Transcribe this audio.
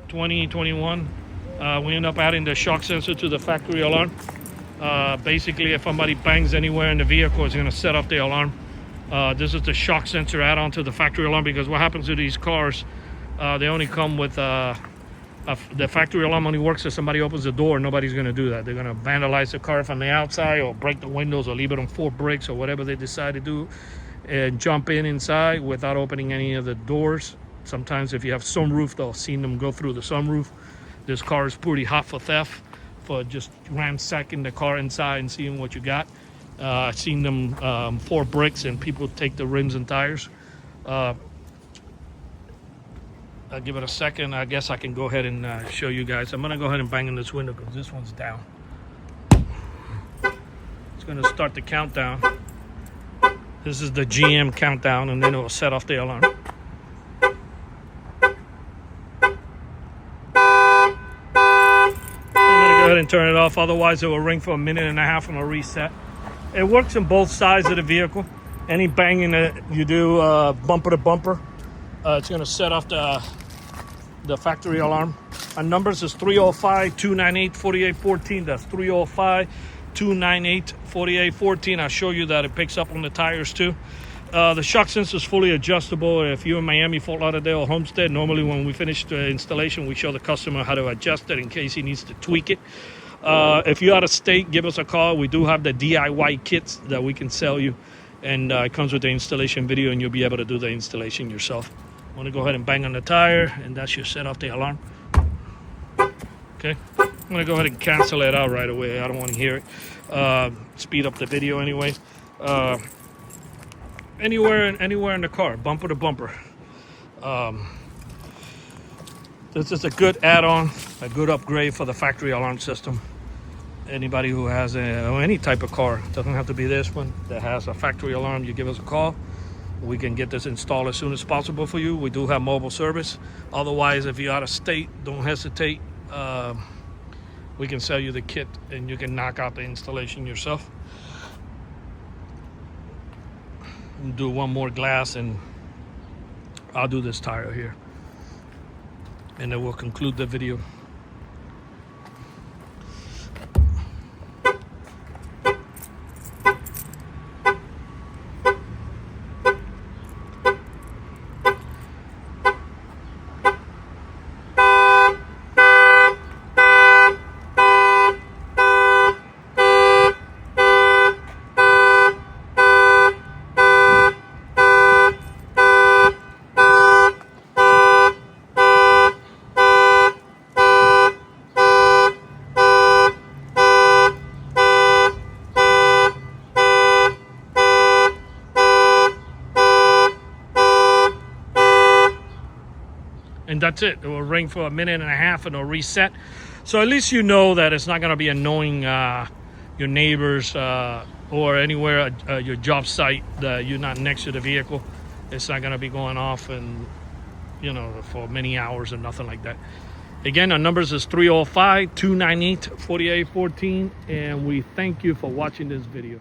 2021. We end up adding the shock sensor to the factory alarm. Basically, if somebody bangs anywhere in the vehicle, it's going to set off the alarm. This is the shock sensor add-on to the factory alarm, because what happens to these cars, they only come with the factory alarm only works if somebody opens the door. Nobody's going to do that. They're going to vandalize the car from the outside, or break the windows, or leave it on 4 bricks, or whatever they decide to do, and jump inside without opening any of the doors. Sometimes if you have sunroof, they'll see them go through the sunroof. This car is pretty hot for theft, for just ransacking the car inside and seeing what you got. I've seen them 4 bricks, and people take the rims and tires. I'll give it a second. I guess I can go ahead and show you guys. I'm gonna go ahead and bang on this window because this one's down. It's gonna start the countdown. This is the GM countdown, and then it will set off the alarm. Go ahead and turn it off, otherwise it will ring for 1.5 minutes and a reset. It works on both sides of the vehicle. Any banging that you do bumper to bumper, it's going to set off the factory alarm. Our numbers is 305-298-4814. That's 305-298-4814. I'll show you that it picks up on the tires too. The shock sensor is fully adjustable. If you're in Miami, Fort Lauderdale, or Homestead, normally when we finish the installation, we show the customer how to adjust it in case he needs to tweak it. If you're out of state, give us a call. We do have the DIY kits that we can sell you, and it comes with the installation video, and you'll be able to do the installation yourself. I'm going to go ahead and bang on the tire, and that should set off the alarm. Okay, I'm going to go ahead and cancel it out right away. I don't want to hear it. Speed up the video anyway. Anywhere in the car, bumper to bumper. This is a good add-on, a good upgrade for the factory alarm system. Anybody who has any type of car, it doesn't have to be this one, that has a factory alarm, you give us a call. We can get this installed as soon as possible for you. We do have mobile service. Otherwise, if you're out of state, don't hesitate. We can sell you the kit, and you can knock out the installation yourself. Do one more glass, and I'll do this tire here, and then we'll conclude the video. And that's it. It will ring for 1.5 minutes and it'll reset. So at least you know that it's not going to be annoying your neighbors or anywhere at your job site that you're not next to the vehicle. It's not going to be going off, and for many hours or nothing like that. Again, our numbers is 305-298-4814, and we thank you for watching this video.